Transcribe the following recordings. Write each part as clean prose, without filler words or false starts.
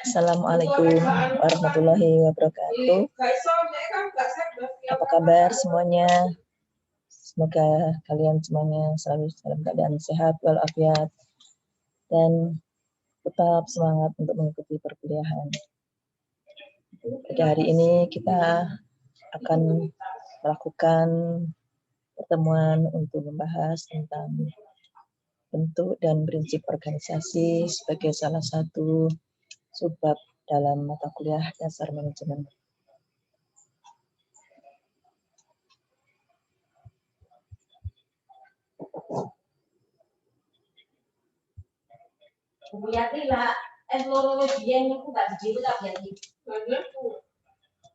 Assalamualaikum warahmatullahi wabarakatuh. Apa kabar semuanya? Semoga kalian semuanya selalu dalam keadaan sehat walafiat dan tetap semangat untuk mengikuti perkuliahan. Pada hari ini kita akan melakukan pertemuan untuk membahas tentang bentuk dan prinsip organisasi sebagai salah satu subbab dalam mata kuliah dasar manajemen.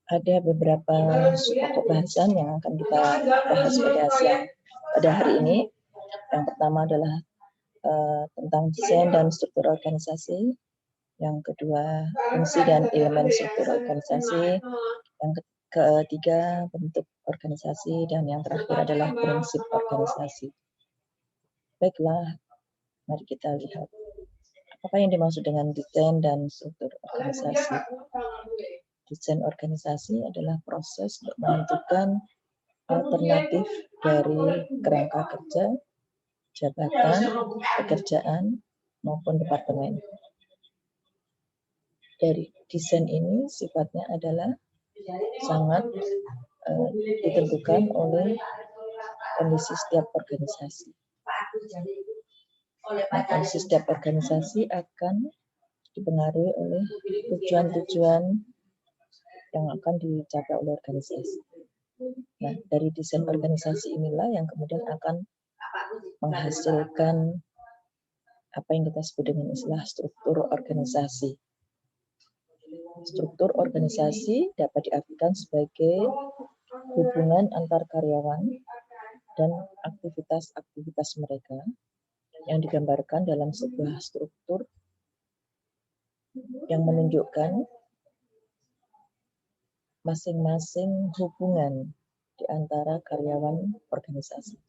Ada beberapa pokok bahasan yang akan kita bahas pada hari ini. Yang pertama adalah tentang desain dan struktur organisasi. Yang kedua, fungsi dan elemen struktur organisasi. Yang ketiga, bentuk organisasi. Dan yang terakhir adalah prinsip organisasi. Baiklah, mari kita lihat apa yang dimaksud dengan desain dan struktur organisasi. Desain organisasi adalah proses untuk menentukan alternatif dari kerangka kerja, jabatan, pekerjaan, maupun departemen. Dari desain ini sifatnya adalah sangat ditentukan oleh kondisi setiap organisasi. Kondisi setiap organisasi akan dipengaruhi oleh tujuan-tujuan yang akan dicapai oleh organisasi. Nah, dari desain organisasi inilah yang kemudian akan menghasilkan apa yang kita sebut dengan istilah struktur organisasi. Struktur organisasi dapat diartikan sebagai hubungan antar karyawan dan aktivitas-aktivitas mereka yang digambarkan dalam sebuah struktur yang menunjukkan masing-masing hubungan di antara karyawan organisasi.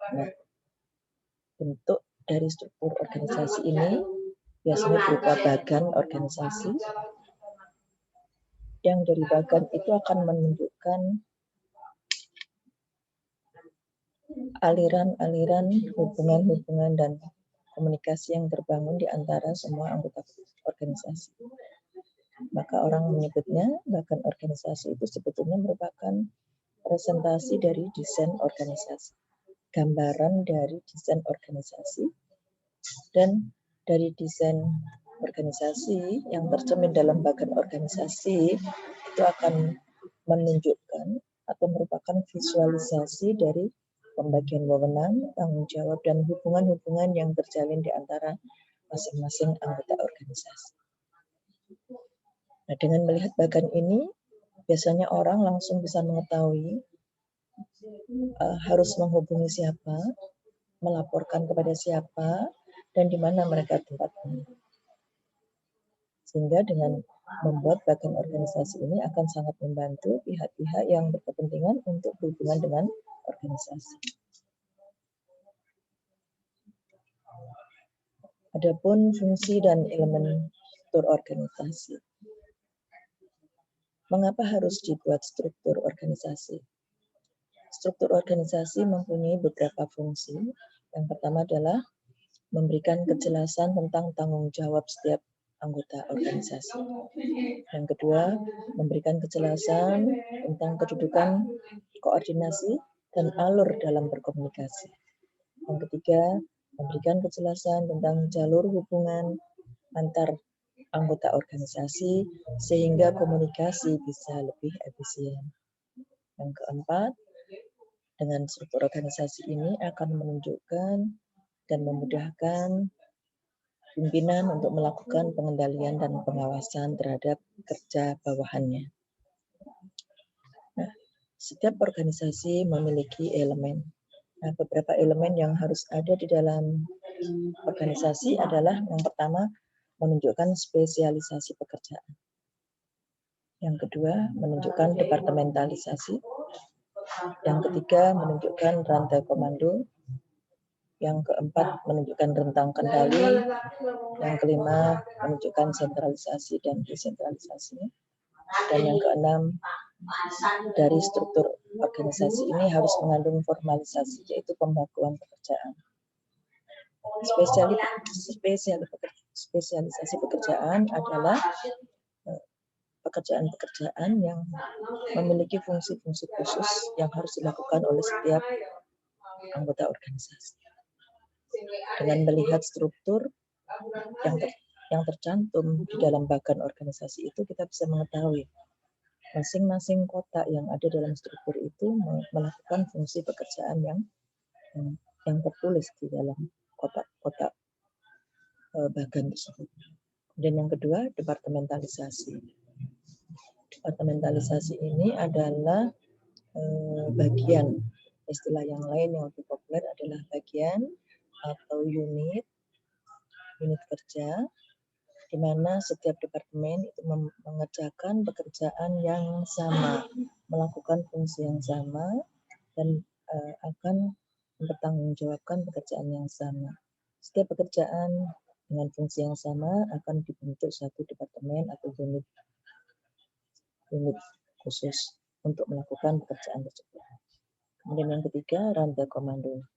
Nah, bentuk dari struktur organisasi ini biasanya berupa bagan organisasi, yang dari bagan itu akan menunjukkan aliran-aliran hubungan-hubungan dan komunikasi yang terbangun di antara semua anggota organisasi. Maka orang menyebutnya bagan organisasi itu sebetulnya merupakan presentasi dari desain organisasi, gambaran dari desain organisasi, dan dari desain organisasi yang tercermin dalam bagan organisasi itu akan menunjukkan atau merupakan visualisasi dari pembagian wewenang, tanggung jawab, dan hubungan-hubungan yang terjalin di antara masing-masing anggota organisasi. Nah, dengan melihat bagan ini, biasanya orang langsung bisa mengetahui harus menghubungi siapa, melaporkan kepada siapa, dan di mana mereka tempatnya. Sehingga dengan membuat bagan organisasi ini akan sangat membantu pihak-pihak yang berkepentingan untuk berhubungan dengan organisasi. Adapun fungsi dan elemen struktur organisasi. Mengapa harus dibuat struktur organisasi? Struktur organisasi mempunyai beberapa fungsi. Yang pertama adalah memberikan kejelasan tentang tanggung jawab setiap anggota organisasi. Yang kedua, memberikan kejelasan tentang kedudukan, koordinasi, dan alur dalam berkomunikasi. Yang ketiga, memberikan kejelasan tentang jalur hubungan antar anggota organisasi sehingga komunikasi bisa lebih efisien. Yang keempat, dengan struktur organisasi ini akan menunjukkan dan memudahkan pimpinan untuk melakukan pengendalian dan pengawasan terhadap kerja bawahannya. Nah, setiap organisasi memiliki elemen. Nah, beberapa elemen yang harus ada di dalam organisasi adalah yang pertama, menunjukkan spesialisasi pekerjaan. Yang kedua, menunjukkan departementalisasi. Yang ketiga, menunjukkan rantai komando. Yang keempat, menunjukkan rentang kendali. Yang kelima, menunjukkan sentralisasi dan desentralisasi. Dan yang keenam, dari struktur organisasi ini harus mengandung formalisasi, yaitu pembakuan pekerjaan. Spesialisasi pekerjaan adalah pekerjaan-pekerjaan yang memiliki fungsi-fungsi khusus yang harus dilakukan oleh setiap anggota organisasi. Dengan melihat struktur yang tercantum di dalam bagan organisasi itu, kita bisa mengetahui masing-masing kotak yang ada dalam struktur itu melakukan fungsi pekerjaan yang tertulis di dalam kotak-kotak bagan tersebut. Dan yang kedua, departementalisasi. Departementalisasi ini adalah bagian, istilah yang lain yang lebih populer adalah bagian atau unit kerja, di mana setiap departemen itu mengerjakan pekerjaan yang sama, melakukan fungsi yang sama, dan akan mempertanggungjawabkan pekerjaan yang sama. Setiap pekerjaan dengan fungsi yang sama akan dibentuk satu departemen atau unit khusus untuk melakukan pekerjaan tersebut. Kemudian yang ketiga, rantai komando.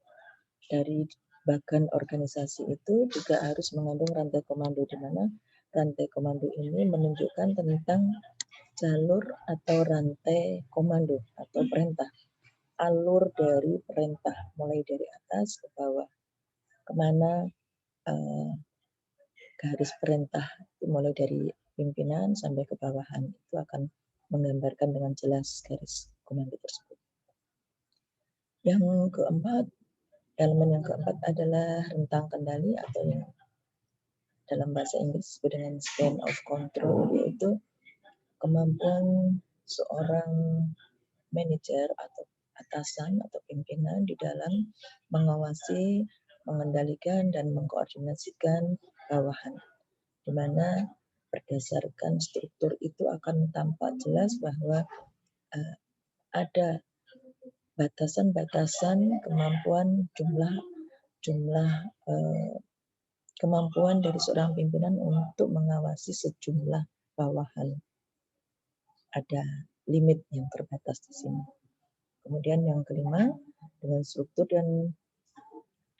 Dari bagan organisasi itu juga harus mengandung rantai komando, di mana rantai komando ini menunjukkan tentang jalur atau rantai komando atau perintah, alur dari perintah mulai dari atas ke bawah, kemana garis perintah mulai dari pimpinan sampai ke bawahan itu akan menggambarkan dengan jelas garis komando tersebut. Yang keempat, elemen yang keempat adalah rentang kendali atau yang dalam bahasa Inggris disebut dengan span of control, yaitu kemampuan seorang manajer atau atasan atau pimpinan di dalam mengawasi, mengendalikan, dan mengkoordinasikan bawahan, di mana berdasarkan struktur itu akan tampak jelas bahwa ada batasan-batasan kemampuan kemampuan dari seorang pimpinan untuk mengawasi sejumlah bawahan. Ada limit yang terbatas di sini. Kemudian yang kelima, dengan struktur dan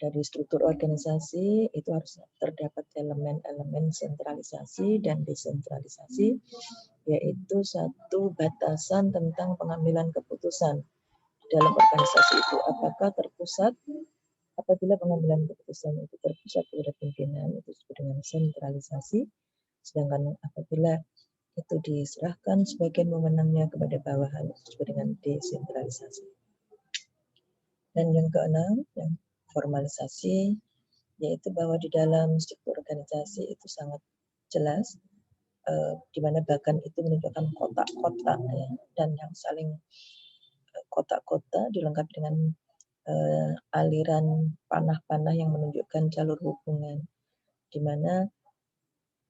dari struktur organisasi itu harus terdapat elemen-elemen sentralisasi dan desentralisasi, yaitu satu batasan tentang pengambilan keputusan dalam organisasi itu, apakah terpusat. Apabila pengambilan keputusan itu terpusat pada pimpinan, itu disebut dengan sentralisasi. Sedangkan apabila itu diserahkan sebagian wewenangnya kepada bawahan, itu disebut dengan desentralisasi. Dan yang keenam, yang formalisasi, yaitu bahwa di dalam struktur organisasi itu sangat jelas, di mana bagan itu menunjukkan kotak-kotak, ya, dan yang saling kotak-kotak dilengkapi dengan aliran panah-panah yang menunjukkan jalur hubungan, di mana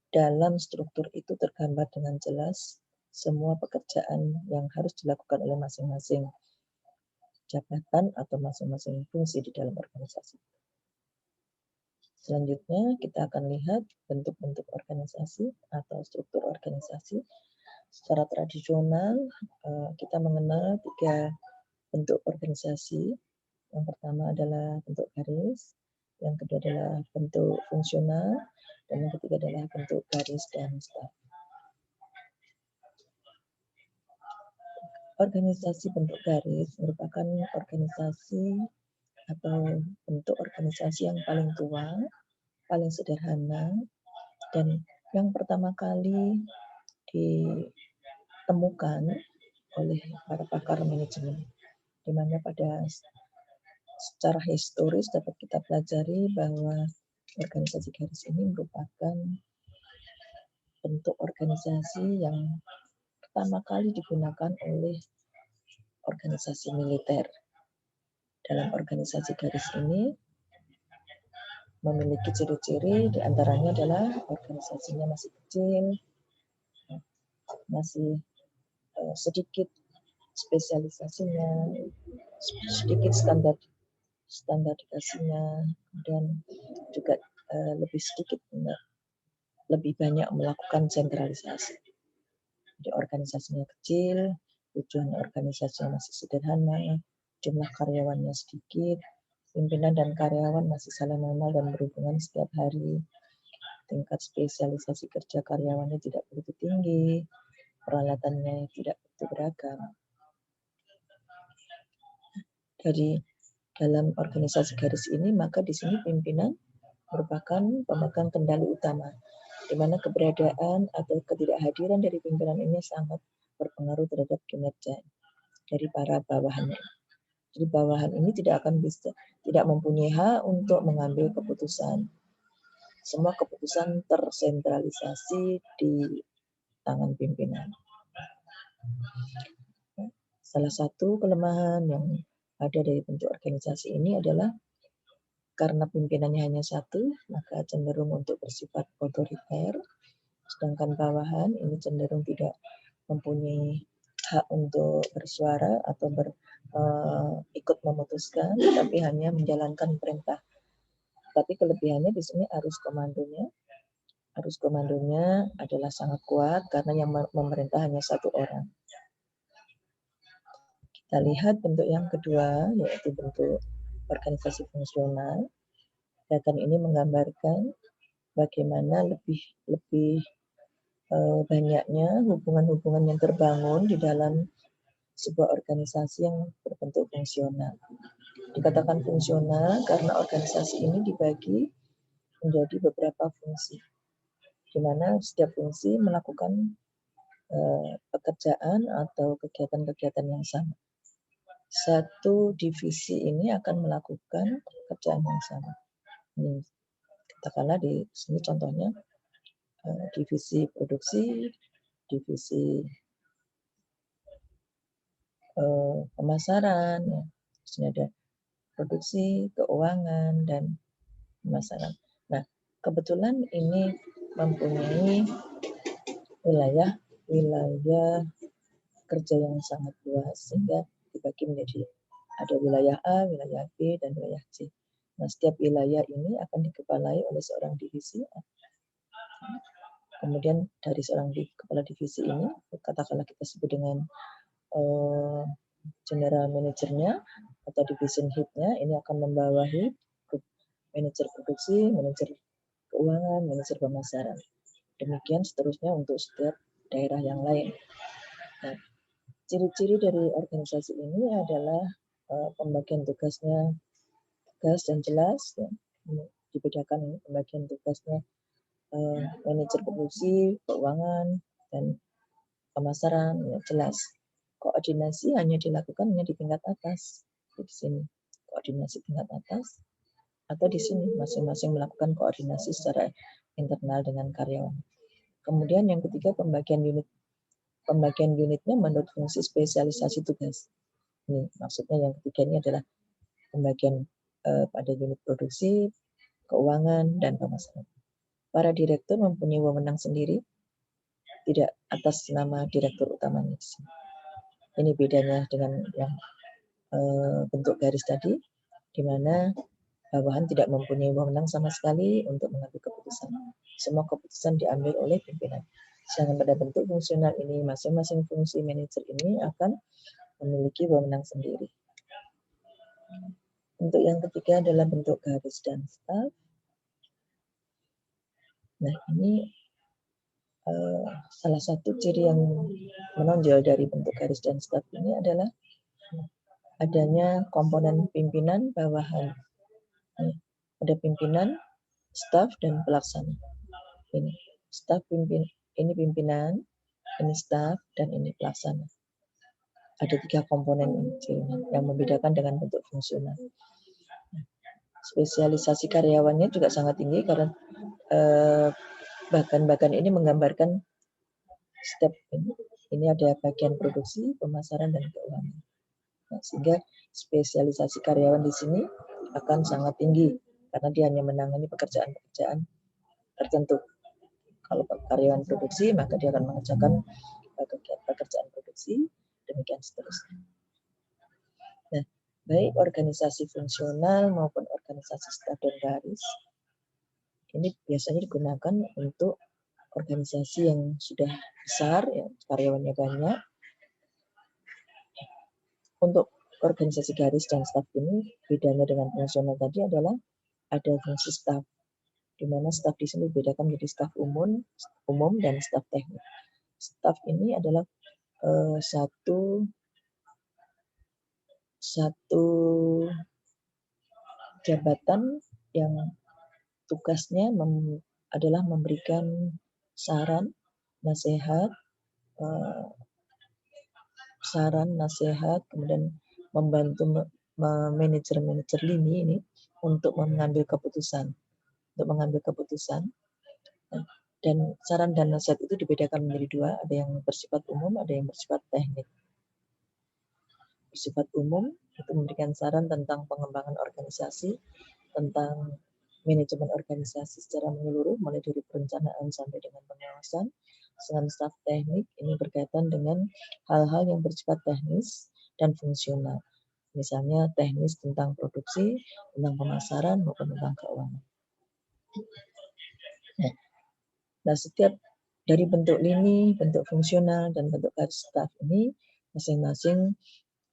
dalam struktur itu tergambar dengan jelas semua pekerjaan yang harus dilakukan oleh masing-masing jabatan atau masing-masing fungsi di dalam organisasi. Selanjutnya kita akan lihat bentuk-bentuk organisasi atau struktur organisasi. Secara tradisional kita mengenal 3 bentuk organisasi. Yang pertama adalah bentuk garis, yang kedua adalah bentuk fungsional, dan yang ketiga adalah bentuk garis dan staf. Organisasi bentuk garis merupakan organisasi atau bentuk organisasi yang paling tua, paling sederhana, dan yang pertama kali ditemukan oleh para pakar manajemen, di mana pada secara historis dapat kita pelajari bahwa organisasi garis ini merupakan bentuk organisasi yang pertama kali digunakan oleh organisasi militer. Dalam organisasi garis ini memiliki ciri-ciri, diantaranya adalah organisasinya masih kecil, masih sedikit spesialisasinya, sedikit standar standarisasinya, kemudian juga lebih banyak melakukan sentralisasi. Jadi organisasinya kecil, tujuan organisasinya masih sederhana, jumlah karyawannya sedikit, pimpinan dan karyawan masih saling mengenal dan berhubungan setiap hari. Tingkat spesialisasi kerja karyawannya tidak begitu tinggi, peralatannya tidak begitu beragam. Dari dalam organisasi garis ini, maka di sini pimpinan merupakan pemegang kendali utama, di mana keberadaan atau ketidakhadiran dari pimpinan ini sangat berpengaruh terhadap kinerja dari para bawahannya. Jadi bawahan ini tidak mempunyai hak untuk mengambil keputusan. Semua keputusan tersentralisasi di tangan pimpinan. Salah satu kelemahan yang ada dari bentuk organisasi ini adalah karena pimpinannya hanya satu, maka cenderung untuk bersifat otoriter, sedangkan bawahan ini cenderung tidak mempunyai hak untuk bersuara atau ikut memutuskan, tapi hanya menjalankan perintah. Tapi kelebihannya di sini arus komandonya adalah sangat kuat karena yang memerintah hanya satu orang. Kita lihat bentuk yang kedua, yaitu bentuk organisasi fungsional. Data ini menggambarkan bagaimana lebih banyaknya hubungan-hubungan yang terbangun di dalam sebuah organisasi yang berbentuk fungsional. Dikatakan fungsional karena organisasi ini dibagi menjadi beberapa fungsi, di mana setiap fungsi melakukan pekerjaan atau kegiatan-kegiatan yang sama. Satu divisi ini akan melakukan pekerjaan yang sama. Ini katakanlah di sini contohnya divisi produksi, divisi pemasaran, ya. Di sini ada produksi, keuangan, dan pemasaran. Nah, kebetulan ini mempunyai wilayah kerja yang sangat luas, sehingga dibagi menjadi ada wilayah A, wilayah B, dan wilayah C. Nah, setiap wilayah ini akan dikepalai oleh seorang divisi A. Kemudian dari seorang kepala divisi ini, katakanlah kita sebut dengan general manajernya atau division head-nya, ini akan membawahi manajer produksi, manajer keuangan, manajer pemasaran. Demikian seterusnya untuk setiap daerah yang lain. Nah, ciri-ciri dari organisasi ini adalah pembagian tugasnya tegas dan jelas. Ya. Dibedakan pembagian tugasnya manajer produksi, keuangan, dan pemasaran, ya, jelas. Koordinasi hanya dilakukan di tingkat atas. Di sini koordinasi tingkat atas, atau di sini masing-masing melakukan koordinasi secara internal dengan karyawan. Kemudian yang ketiga, pembagian unitnya menurut fungsi spesialisasi tugas. Ini maksudnya yang ketiga ini adalah pembagian pada unit produksi, keuangan, dan pemasaran. Para direktur mempunyai wewenang sendiri, tidak atas nama direktur utamanya di sini. Ini bedanya dengan yang bentuk garis tadi, di mana bawahan tidak mempunyai wewenang sama sekali untuk mengambil keputusan. Semua keputusan diambil oleh pimpinan. Sedangkan pada bentuk fungsional ini, masing-masing fungsi manajer ini akan memiliki wewenang sendiri. Bentuk yang ketiga adalah bentuk garis dan staf. Nah, ini salah satu ciri yang menonjol dari bentuk garis dan staf ini adalah adanya komponen pimpinan bawahan. Ada pimpinan, staf, dan pelaksana. Ini staf ini pimpinan, ini staf, dan ini pelaksana. Ada 3 komponen ini yang membedakan dengan bentuk fungsional. Spesialisasi karyawannya juga sangat tinggi karena bahkan ini menggambarkan step ini. Ini ada bagian produksi, pemasaran, dan keuangan. Nah, sehingga spesialisasi karyawan di sini akan sangat tinggi karena dia hanya menangani pekerjaan-pekerjaan tertentu. Kalau karyawan produksi, maka dia akan mengerjakan pekerjaan produksi, demikian seterusnya. Nah, baik organisasi fungsional maupun organisasi staf dan garis. Ini biasanya digunakan untuk organisasi yang sudah besar, ya, karyawannya banyak. Untuk organisasi garis dan staf ini, bedanya dengan fungsional tadi adalah ada fungsi staf, di mana staf di sini dibedakan menjadi staf umum dan staf teknik. Staf ini adalah satu jabatan yang tugasnya adalah memberikan saran, nasihat, kemudian membantu manajer lini ini untuk mengambil keputusan. Dan saran dan nasihat itu dibedakan menjadi dua, ada yang bersifat umum, ada yang bersifat teknik. Bersifat umum itu memberikan saran tentang pengembangan organisasi, tentang manajemen organisasi secara menyeluruh, mulai dari perencanaan sampai dengan pengawasan. Sedangkan staf teknik ini berkaitan dengan hal-hal yang bersifat teknis dan fungsional. Misalnya teknis tentang produksi, tentang pemasaran, maupun tentang keuangan. Nah, setiap dari bentuk lini, bentuk fungsional, dan bentuk garis staf ini masing-masing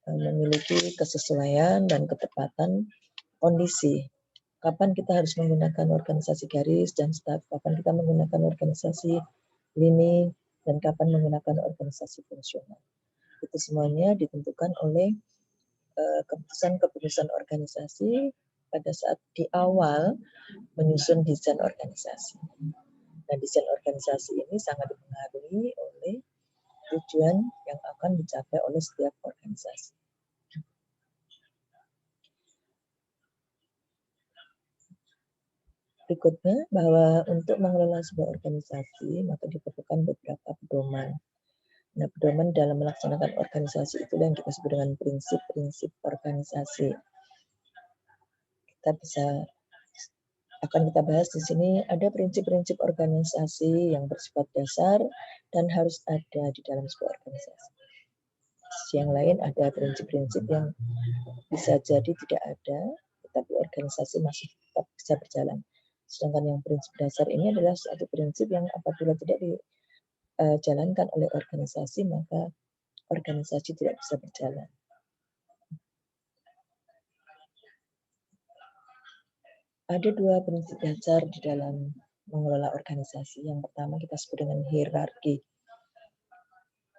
memiliki kesesuaian dan ketepatan kondisi. Kapan kita harus menggunakan organisasi garis dan staf, kapan kita menggunakan organisasi lini, dan kapan menggunakan organisasi fungsional. Itu semuanya ditentukan oleh keputusan-keputusan organisasi pada saat di awal menyusun desain organisasi. Nah, desain organisasi ini sangat dipengaruhi oleh tujuan yang akan dicapai oleh setiap organisasi. Berikutnya, bahwa untuk mengelola sebuah organisasi, maka diperlukan beberapa pedoman. Nah, pedoman dalam melaksanakan organisasi itu yang kita sebut dengan prinsip-prinsip organisasi. Akan kita bahas di sini, ada prinsip-prinsip organisasi yang bersifat dasar dan harus ada di dalam sebuah organisasi. Yang lain ada prinsip-prinsip yang bisa jadi tidak ada, tetapi organisasi masih tetap bisa berjalan. Sedangkan yang prinsip dasar ini adalah suatu prinsip yang apabila tidak dijalankan oleh organisasi, maka organisasi tidak bisa berjalan. Ada dua prinsip dasar di dalam mengelola organisasi. Yang pertama kita sebut dengan hierarki.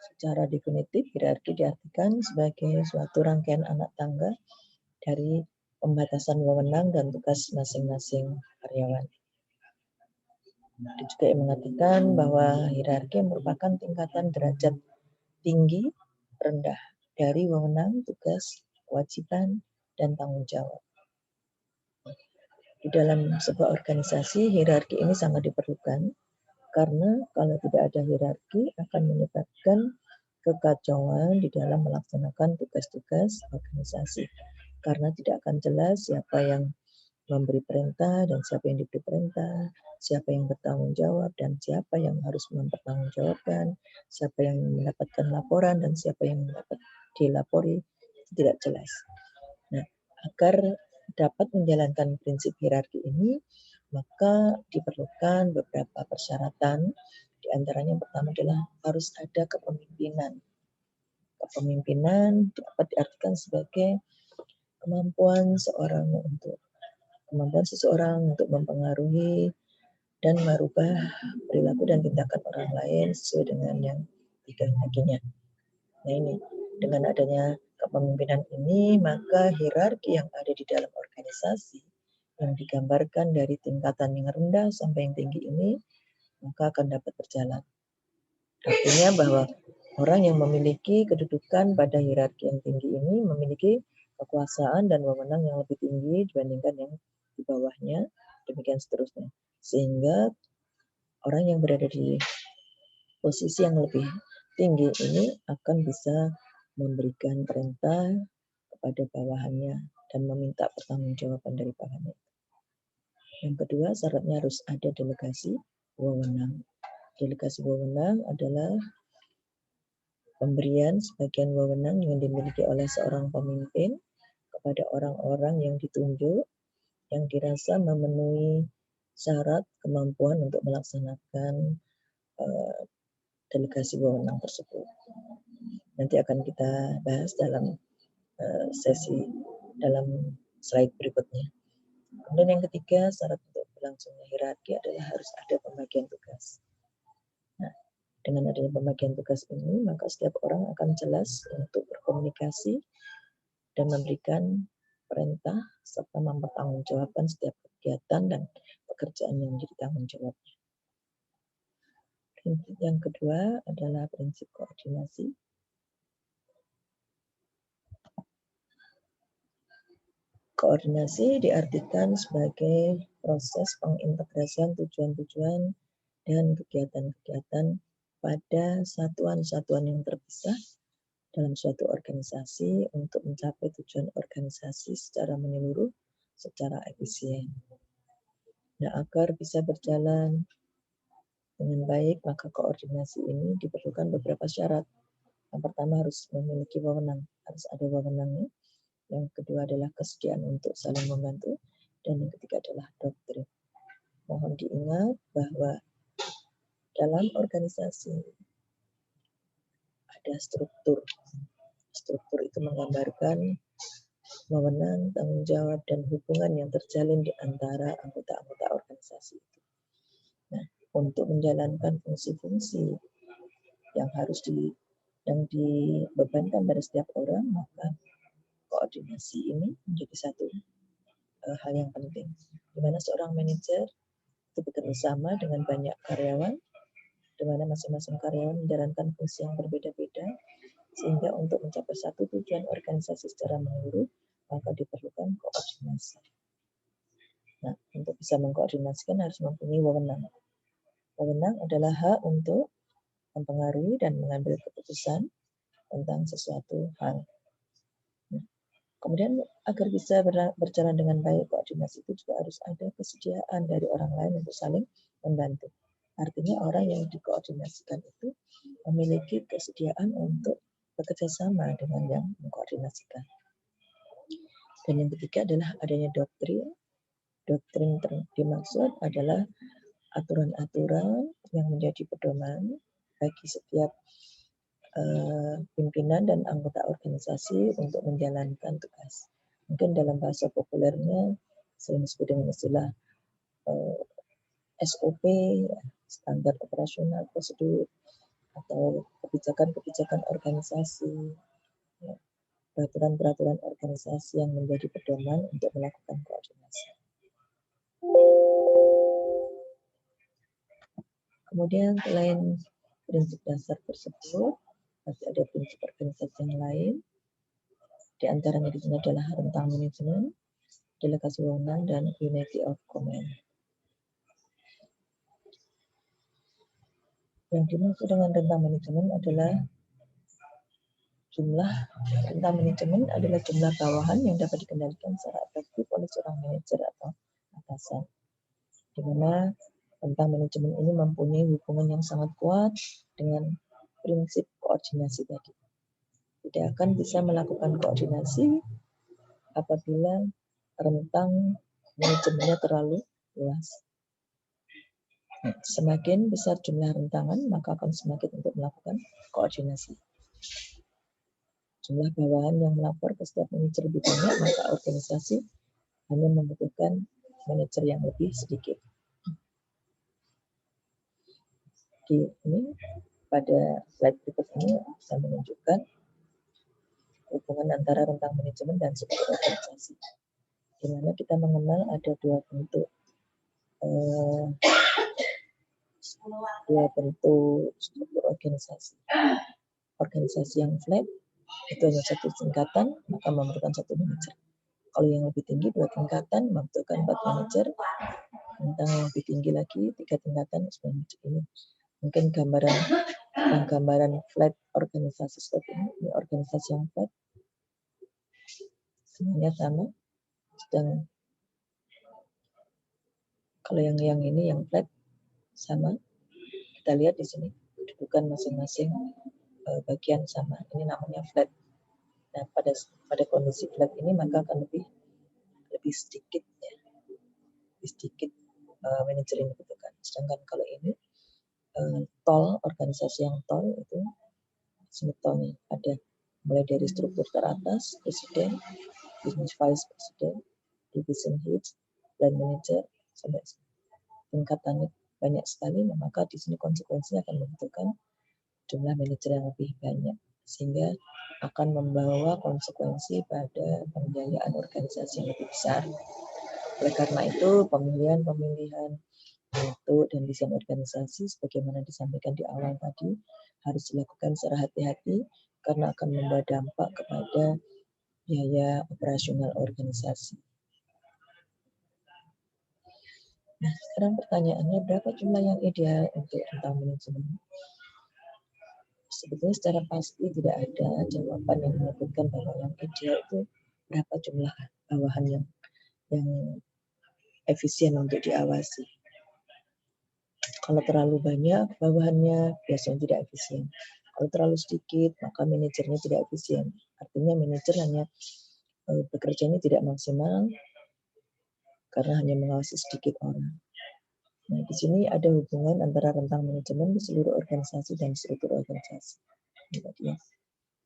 Secara definitif, hierarki diartikan sebagai suatu rangkaian anak tangga dari pembatasan wewenang dan tugas masing-masing karyawan. Ada juga yang mengatakan bahwa hierarki merupakan tingkatan derajat tinggi, rendah dari wewenang, tugas, kewajiban, dan tanggung jawab. Di dalam sebuah organisasi, hierarki ini sangat diperlukan karena kalau tidak ada hierarki akan menyebabkan kekacauan di dalam melaksanakan tugas-tugas organisasi. Karena tidak akan jelas siapa yang memberi perintah dan siapa yang diberi perintah, siapa yang bertanggung jawab dan siapa yang harus mempertanggungjawabkan, siapa yang mendapatkan laporan dan siapa yang mendapat dilapori, itu tidak jelas. Nah, agar dapat menjalankan prinsip hierarki ini, maka diperlukan beberapa persyaratan. Di antaranya yang pertama adalah harus ada kepemimpinan. Kepemimpinan dapat diartikan sebagai kemampuan seseorang untuk mempengaruhi dan merubah perilaku dan tindakan orang lain sesuai dengan yang dikehendakinya. Nah, ini dengan adanya kepemimpinan ini, maka hierarki yang ada di dalam organisasi yang digambarkan dari tingkatan yang rendah sampai yang tinggi ini, maka akan dapat berjalan. Artinya bahwa orang yang memiliki kedudukan pada hierarki yang tinggi ini memiliki kekuasaan dan wewenang yang lebih tinggi dibandingkan yang di bawahnya, demikian seterusnya. Sehingga orang yang berada di posisi yang lebih tinggi ini akan bisa memberikan perintah kepada bawahannya dan meminta pertanggungjawaban dari bawahannya. Yang kedua, syaratnya harus ada delegasi wewenang. Delegasi wewenang adalah pemberian sebagian wewenang yang dimiliki oleh seorang pemimpin kepada orang-orang yang ditunjuk yang dirasa memenuhi syarat kemampuan untuk melaksanakan delegasi wewenang tersebut. Nanti akan kita bahas dalam sesi dalam slide berikutnya. Kemudian yang ketiga, syarat untuk berlangsungnya hierarki adalah harus ada pembagian tugas. Nah, dengan adanya pembagian tugas ini, maka setiap orang akan jelas untuk berkomunikasi dan memberikan perintah serta mempertanggungjawabkan setiap kegiatan dan pekerjaan yang menjadi tanggung jawabnya. Prinsip yang kedua adalah prinsip koordinasi. Koordinasi diartikan sebagai proses pengintegrasian tujuan-tujuan dan kegiatan-kegiatan pada satuan-satuan yang terpisah dalam suatu organisasi untuk mencapai tujuan organisasi secara menyeluruh, secara efisien. Nah, agar bisa berjalan dengan baik, maka koordinasi ini diperlukan beberapa syarat. Yang pertama harus memiliki wewenang, harus ada wewenangnya. Yang kedua adalah kesediaan untuk saling membantu. Dan yang ketiga adalah doktrin. Mohon diingat bahwa dalam organisasi ada struktur. Struktur itu menggambarkan wewenang, tanggung jawab, dan hubungan yang terjalin di antara anggota-anggota organisasi itu. Nah, untuk menjalankan fungsi-fungsi yang harus dibebankan pada setiap orang, maka koordinasi ini menjadi satu hal yang penting, di mana seorang manajer itu bekerja sama dengan banyak karyawan, di mana masing-masing karyawan menjalankan fungsi yang berbeda-beda, sehingga untuk mencapai satu tujuan organisasi secara menyeluruh, maka diperlukan koordinasi. Nah, untuk bisa mengkoordinasikan harus mempunyai wewenang. Wewenang adalah hak untuk mempengaruhi dan mengambil keputusan tentang sesuatu hal. Kemudian agar bisa berjalan dengan baik, koordinasi itu juga harus ada kesediaan dari orang lain untuk saling membantu. Artinya orang yang dikoordinasikan itu memiliki kesediaan untuk bekerja sama dengan yang mengkoordinasikan. Dan yang ketiga adalah adanya doktrin. Doktrin dimaksud adalah aturan-aturan yang menjadi pedoman bagi setiap pimpinan dan anggota organisasi untuk menjalankan tugas. Mungkin dalam bahasa populernya sering disebut dengan istilah SOP, standar operasional prosedur, atau kebijakan-kebijakan organisasi, peraturan-peraturan organisasi yang menjadi pedoman untuk melakukan koordinasi. Kemudian selain prinsip dasar tersebut, masih ada prinsip organisasi yang lain. Di antaranya di sini adalah rentang manajemen, delegasi wewenang, dan unity of command. Yang dimaksud dengan rentang manajemen adalah jumlah bawahan yang dapat dikendalikan secara efektif oleh seorang manajer atau atasan. Di mana rentang manajemen ini mempunyai hubungan yang sangat kuat dengan prinsip koordinasi tadi. Tidak akan bisa melakukan koordinasi apabila rentang manajemennya terlalu luas. Semakin besar jumlah rentangan, maka akan semakin untuk melakukan koordinasi. Jumlah bawahan yang melapor ke setiap manajer lebih banyak, maka organisasi hanya membutuhkan manajer yang lebih sedikit. Di ini pada slide berikut ini bisa menunjukkan hubungan antara rentang manajemen dan struktur organisasi, di mana kita mengenal ada dua bentuk struktur organisasi. Organisasi yang flat itu hanya satu tingkatan, maka memerlukan satu manajer. Kalau yang lebih tinggi 2 tingkatan, membutuhkan 4 manajer. Tentang yang lebih tinggi lagi 3 tingkatan, manajer ini. Mungkin gambaran flat organisasi seperti ini organisasi yang flat. Semuanya sama. Dan kalau yang ini yang flat sama. Kita lihat di sini kedudukan masing-masing bagian sama. Ini namanya flat. Nah, pada kondisi flat ini maka akan lebih sedikit ya, lebih sedikit manajer yang dibutuhkan. Sedangkan kalau ini tol, organisasi yang tol itu sebetulnya ada mulai dari struktur teratas, presiden, business vice president, division heads, line manager, sampai tingkatannya banyak sekali. Nah, maka di sini konsekuensinya akan membutuhkan jumlah manajer yang lebih banyak, sehingga akan membawa konsekuensi pada pembiayaan organisasi yang lebih besar. Oleh karena itu, pemilihan bentuk dan desain organisasi sebagaimana disampaikan di awal tadi harus dilakukan secara hati-hati karena akan membawa dampak kepada biaya operasional organisasi. Nah, sekarang pertanyaannya, berapa jumlah yang ideal untuk rentang manajemen? Sebetulnya secara pasti tidak ada jawaban yang menyebutkan bahwa yang ideal itu berapa jumlah bawahan yang efisien untuk diawasi. Kalau terlalu banyak bawahannya biasanya tidak efisien. Kalau terlalu sedikit maka manajernya tidak efisien. Artinya manajer hanya bekerjanya tidak maksimal karena hanya mengawasi sedikit orang. Nah, di sini ada hubungan antara rentang manajemen di seluruh organisasi dan struktur organisasi.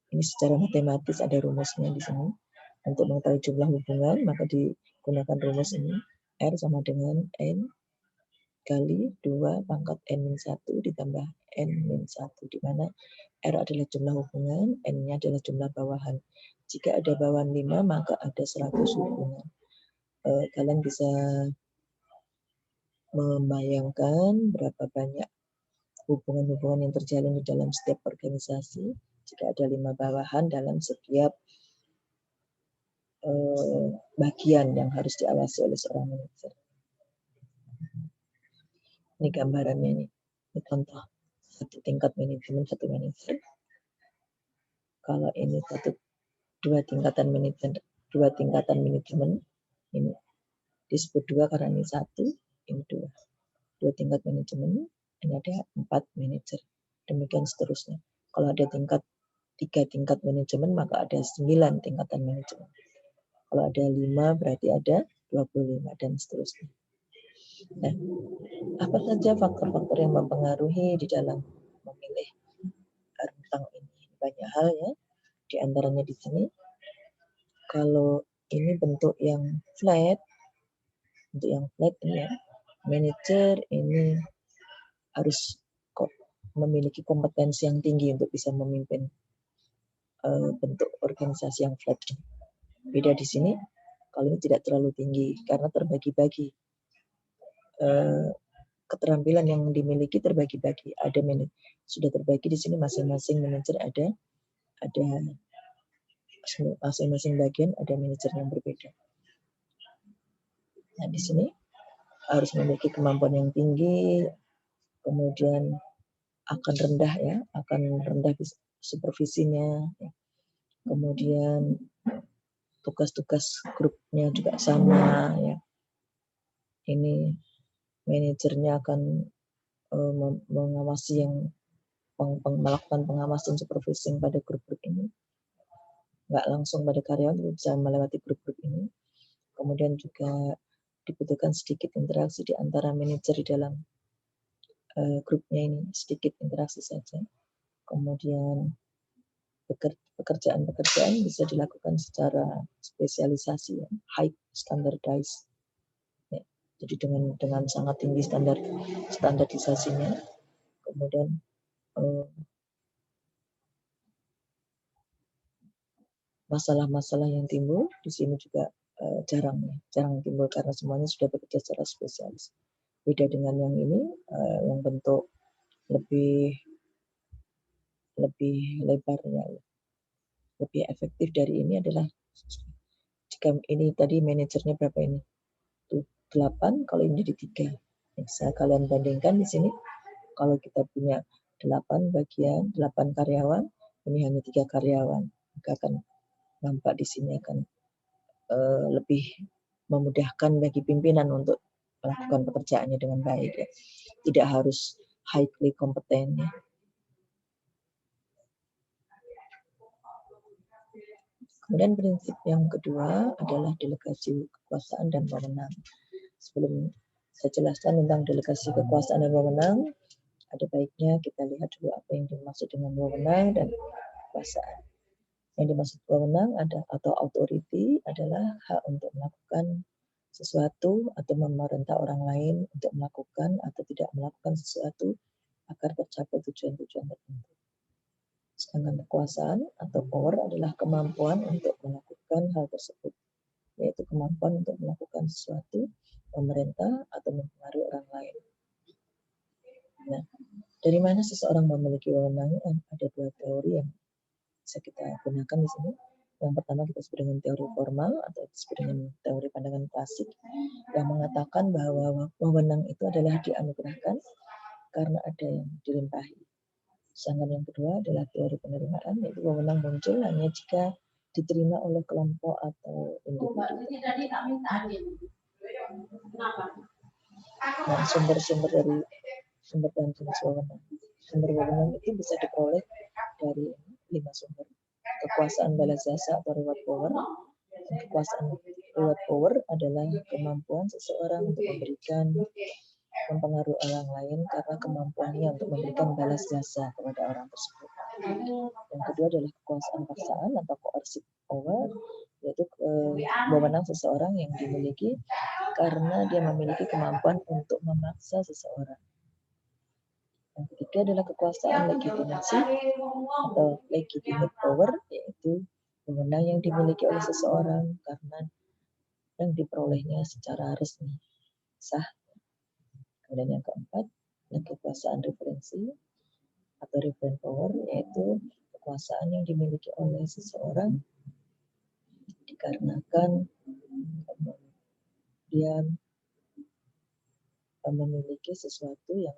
Ini secara matematis ada rumusnya di sini. Untuk mengetahui jumlah hubungan maka digunakan rumus ini. R sama dengan N kali 2 pangkat N-1 ditambah N-1, di mana R adalah jumlah hubungan, N-nya adalah jumlah bawahan. Jika ada bawahan 5, maka ada 100 hubungan. Kalian bisa membayangkan berapa banyak hubungan-hubungan yang terjalin di dalam setiap organisasi jika ada 5 bawahan dalam setiap bagian yang harus diawasi oleh seorang manajer. Ini gambarannya nih. Ini contoh satu tingkat manajemen, satu manajer. Kalau ini dua tingkatan manajemen, ini disebut 2 karena ini 1, ini 2. 2 tingkat manajemen, ini ada 4 manajer. Demikian seterusnya. Kalau ada 3 tingkat manajemen, maka ada 9 tingkatan manajemen. Kalau ada 5, berarti ada 25 dan seterusnya. Nah, apa saja faktor-faktor yang mempengaruhi di dalam memilih rentang ini? Banyak hal ya. Di antaranya di sini, kalau ini bentuk yang flat ini ya, manajer ini harus memiliki kompetensi yang tinggi untuk bisa memimpin bentuk organisasi yang flat. Beda di sini, kalau ini tidak terlalu tinggi karena terbagi-bagi. Keterampilan yang dimiliki terbagi-bagi. Ada sudah terbagi di sini masing-masing manajer ada masing-masing bagian ada manajer yang berbeda. Nah, di sini harus memiliki kemampuan yang tinggi, kemudian akan rendah supervisinya, kemudian tugas-tugas grupnya juga sama ya. Ini manajernya akan mengawasi melakukan pengawasan supervising pada grup-grup ini, nggak langsung pada karyawan, tapi bisa melewati grup-grup ini. Kemudian juga dibutuhkan sedikit interaksi di antara manajer di dalam grupnya ini, sedikit interaksi saja. Kemudian pekerjaan bisa dilakukan secara spesialisasi, ya, high standardized. Ya, jadi dengan sangat tinggi standarisasinya. Kemudian masalah-masalah yang timbul di sini juga jarang timbul karena semuanya sudah bekerja secara spesialis. Beda dengan yang ini, yang bentuk lebih lebarnya, lebih efektif dari ini adalah jika ini tadi manajernya berapa ini? 8, kalau ini jadi 3. Bisa kalian bandingkan di sini. Kalau kita punya 8 karyawan, ini hanya 3 karyawan, maka akan nampak di sini akan lebih memudahkan bagi pimpinan untuk melakukan pekerjaannya dengan baik ya. Tidak harus highly kompeten ya. Kemudian prinsip yang kedua adalah delegasi kekuasaan dan wewenang. Sebelum saya jelaskan tentang delegasi kekuasaan dan wewenang, ada baiknya kita lihat dulu apa yang dimaksud dengan wewenang dan kekuasaan. Yang dimaksud wewenang atau authority adalah hak untuk melakukan sesuatu atau memerintah orang lain untuk melakukan atau tidak melakukan sesuatu agar tercapai tujuan-tujuan tertentu. Sedangkan kekuasaan atau power adalah kemampuan untuk melakukan hal tersebut, yaitu kemampuan untuk melakukan sesuatu, memerintah atau mempengaruhi orang lain. Nah, dari mana seseorang memiliki wewenang? Ada dua teori yang bisa kita gunakan di sini. Yang pertama kita sebut dengan teori formal atau disebut dengan teori pandangan klasik yang mengatakan bahwa wewenang itu adalah dianugerahkan karena ada yang dilimpahi. Sedangkan yang kedua adalah teori penerimaan, yaitu wewenang muncul hanya jika diterima oleh kelompok atau individu. Nah, sumber-sumber dari sumber dan jenis wewenang. Sumber wewenang itu bisa diperoleh dari 5 sumber. Kekuasaan balas jasa atau reward power. Kekuasaan reward power adalah kemampuan seseorang untuk mempengaruhi orang lain karena kemampuannya untuk memberikan balas jasa kepada orang tersebut. Yang kedua adalah kekuasaan paksaan atau coercive power, yaitu wewenang seseorang yang dimiliki karena dia memiliki kemampuan untuk memaksa seseorang. Yang ketiga adalah kekuasaan legitimasi atau legitimate power, yaitu wewenang yang dimiliki oleh seseorang karena yang diperolehnya secara resmi, sah. Kemudian yang keempat, kekuasaan referensi atau reference power, yaitu kekuasaan yang dimiliki oleh seseorang dikarenakan dia memiliki sesuatu yang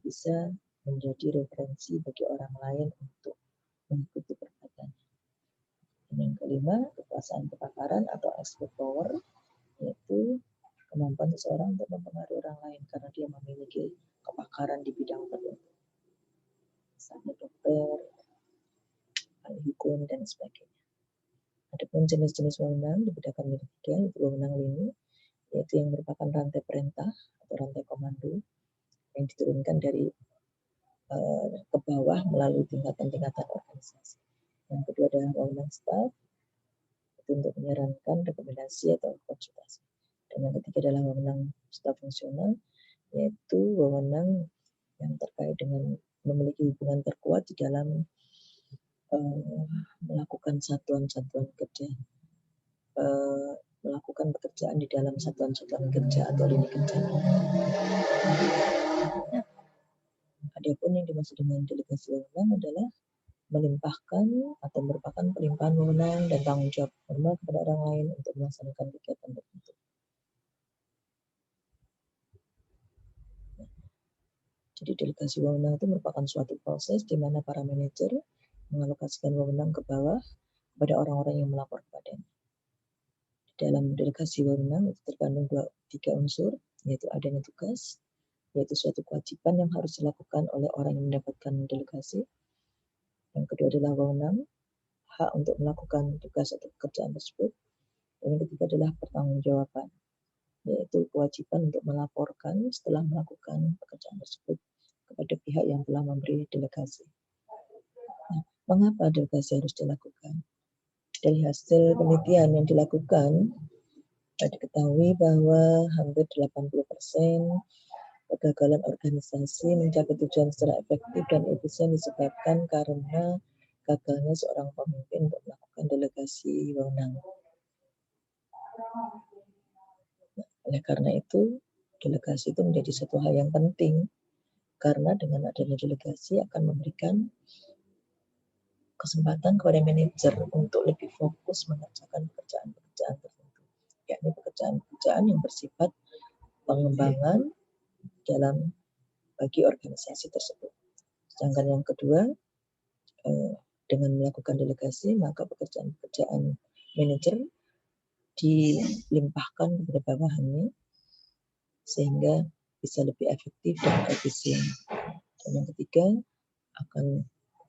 bisa menjadi referensi bagi orang lain untuk mengikuti perbuatannya. Dan yang kelima, kekuasaan kepakaran atau expert power, yaitu kemampuan seseorang untuk mempengaruhi orang lain karena dia memiliki kepakaran di bidang tertentu, misalnya dokter, ahli hukum, dan sebagainya. Adapun jenis-jenis wewenang dibedakan menjadi 3, yaitu wewenang lini, yaitu yang merupakan rantai perintah atau rantai komando yang diturunkan dari ke bawah melalui tingkatan-tingkatan organisasi. Yang kedua adalah wewenang staff, itu untuk menyarankan, rekomendasi atau konsultasi. Dan yang ketiga adalah wewenang staf fungsional, yaitu wewenang yang terkait dengan memiliki hubungan terkuat di dalam melakukan satuan-satuan kerja, melakukan pekerjaan di dalam satuan-satuan kerja atau lini kerja. Nah, adapun yang dimaksud dengan delegasi wewenang adalah melimpahkan atau merupakan pelimpahan wewenang dan tanggung jawab formal kepada orang lain untuk melaksanakan kegiatan tertentu. Jadi delegasi wewenang itu merupakan suatu proses di mana para manajer mengalokasikan wewenang ke bawah kepada orang-orang yang melapor kepadanya. Dalam delegasi wewenang itu terkandung 3 unsur, yaitu adanya tugas, yaitu suatu kewajiban yang harus dilakukan oleh orang yang mendapatkan delegasi. Yang kedua adalah wewenang, hak untuk melakukan tugas atau pekerjaan tersebut. Dan yang ketiga adalah pertanggungjawaban, yaitu kewajiban untuk melaporkan setelah melakukan pekerjaan tersebut kepada pihak yang telah memberi delegasi. Nah, mengapa delegasi harus dilakukan? Dari hasil penelitian yang dilakukan, diketahui bahwa hampir 80% kegagalan organisasi mencapai tujuan secara efektif dan efisien disebabkan karena gagalnya seorang pemimpin untuk melakukan delegasi wewenang. Oleh karena itu, delegasi itu menjadi satu hal yang penting karena dengan adanya delegasi akan memberikan kesempatan kepada manajer untuk lebih fokus mengerjakan pekerjaan-pekerjaan tertentu, yakni pekerjaan-pekerjaan yang bersifat pengembangan dalam bagi organisasi tersebut. Sedangkan yang kedua, dengan melakukan delegasi, maka pekerjaan-pekerjaan manajer dilimpahkan kepada bawahannya sehingga bisa lebih efektif dan efisien. Dan yang ketiga, akan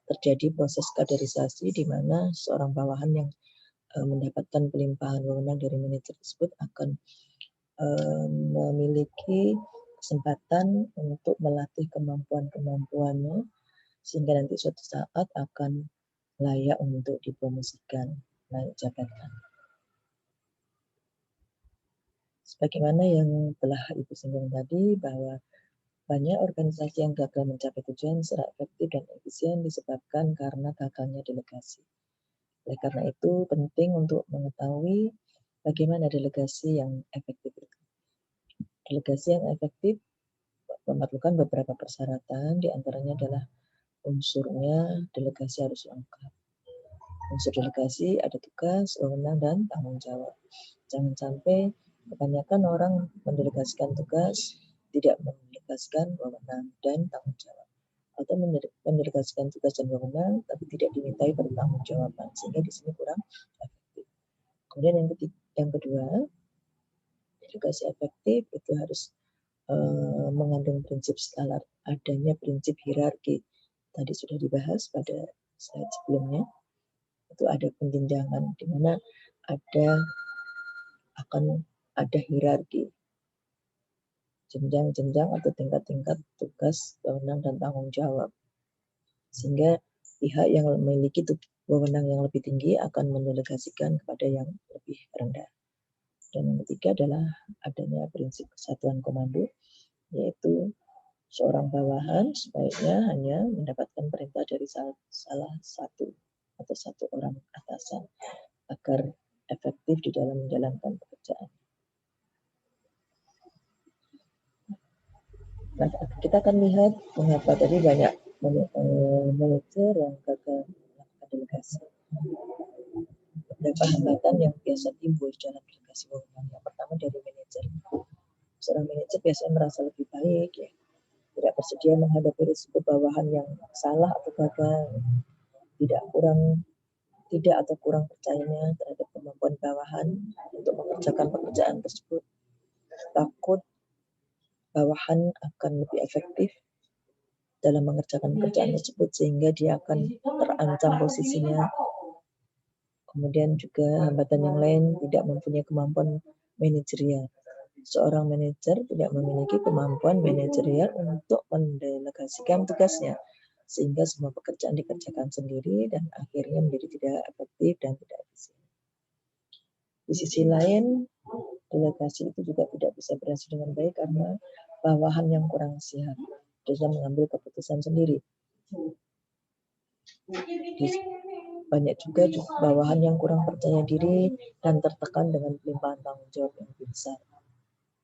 terjadi proses kaderisasi di mana seorang bawahan yang mendapatkan pelimpahan wewenang dari manajer tersebut akan memiliki kesempatan untuk melatih kemampuan-kemampuannya sehingga nanti suatu saat akan layak untuk dipromosikan naik jabatan. Sebagaimana yang telah Ibu singgung tadi, bahwa banyak organisasi yang gagal mencapai tujuan secara efektif dan efisien disebabkan karena gagalnya delegasi. Oleh karena itu, penting untuk mengetahui bagaimana delegasi yang efektif itu. Delegasi yang efektif memerlukan beberapa persyaratan, diantaranya adalah unsurnya delegasi harus lengkap. Unsur delegasi ada tugas, wewenang, dan tanggung jawab. Jangan sampai kebanyakan orang mendelegasikan tugas, tidak mendelegasikan wewenang dan tanggung jawab. Atau mendelegasikan tugas dan wewenang, tapi tidak dimintai pertanggungjawaban, sehingga di sini kurang efektif. Kemudian yang kedua, delegasi efektif itu harus mengandung prinsip skala, adanya prinsip hierarki. Tadi sudah dibahas pada slide sebelumnya. Itu ada penjenjangan di mana akan ada hierarki, jenjang-jenjang atau tingkat-tingkat tugas, wewenang, dan tanggung jawab. Sehingga pihak yang memiliki wewenang yang lebih tinggi akan mendelegasikan kepada yang lebih rendah. Dan yang ketiga adalah adanya prinsip kesatuan komando, yaitu seorang bawahan sebaiknya hanya mendapatkan perintah dari salah satu atau satu orang atasan agar efektif di dalam menjalankan pekerjaan. Nah, kita akan lihat mengapa tadi banyak manajer yang gagal melakukan delegasi. Beberapa hambatan yang biasa timbul dalam delegasi wewenang. Yang pertama dari manajer. Seorang manajer biasanya merasa lebih baik, ya, tidak bersedia menghadapi risiko bawahan yang salah atau gagal, tidak atau kurang percayanya terhadap kemampuan bawahan untuk mengerjakan pekerjaan tersebut, takut bawahan akan lebih efektif dalam mengerjakan pekerjaan tersebut sehingga dia akan terancam posisinya. Kemudian juga hambatan yang lain, tidak mempunyai kemampuan manajerial. Seorang manajer tidak memiliki kemampuan manajerial untuk mendelegasikan tugasnya, sehingga semua pekerjaan dikerjakan sendiri dan akhirnya menjadi tidak efektif dan tidak efisien. Di sisi lain, delegasi itu juga tidak bisa berhasil dengan baik karena bawahan yang kurang siap dalam mengambil keputusan sendiri. Banyak juga bawahan yang kurang percaya diri dan tertekan dengan pelimpahan tanggung jawab yang lebih besar.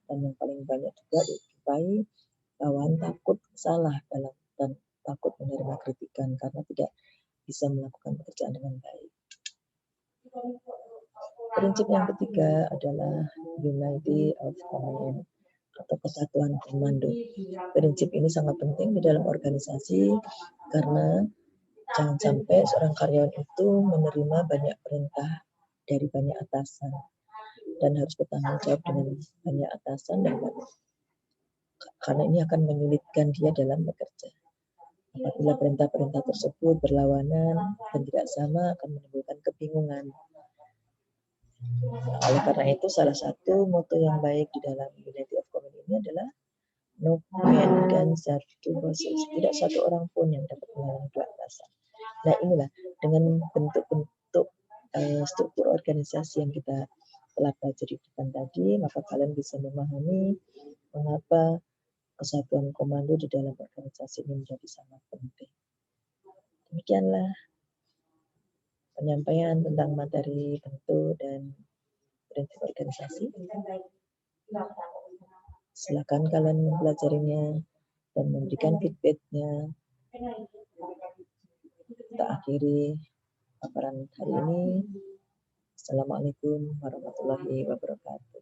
Dan yang paling banyak juga dijumpai bawahan takut salah dan takut menerima kritikan karena tidak bisa melakukan pekerjaan dengan baik. Prinsip yang ketiga adalah unity of command atau kesatuan komando. Prinsip ini sangat penting di dalam organisasi karena jangan sampai seorang karyawan itu menerima banyak perintah dari banyak atasan dan harus bertanggung jawab dengan banyak atasan dan karena ini akan menyulitkan dia dalam bekerja. Apabila perintah-perintah tersebut berlawanan dan tidak sama akan menimbulkan kebingungan. Oleh karena itu salah satu moto yang baik di dalam unity of command ini adalah no man can serve two bosses. Tidak satu orang pun yang dapat melayani dua atasan. Nah, inilah dengan bentuk-bentuk struktur organisasi yang kita telah pelajari tadi, maka kalian bisa memahami mengapa kesatuan komando di dalam organisasi ini menjadi sangat penting. Demikianlah penyampaian tentang materi bentuk dan prinsip organisasi. Silakan kalian mempelajarinya dan memberikan feedback-nya. Kita akhiri paparan hari ini. Assalamualaikum warahmatullahi wabarakatuh.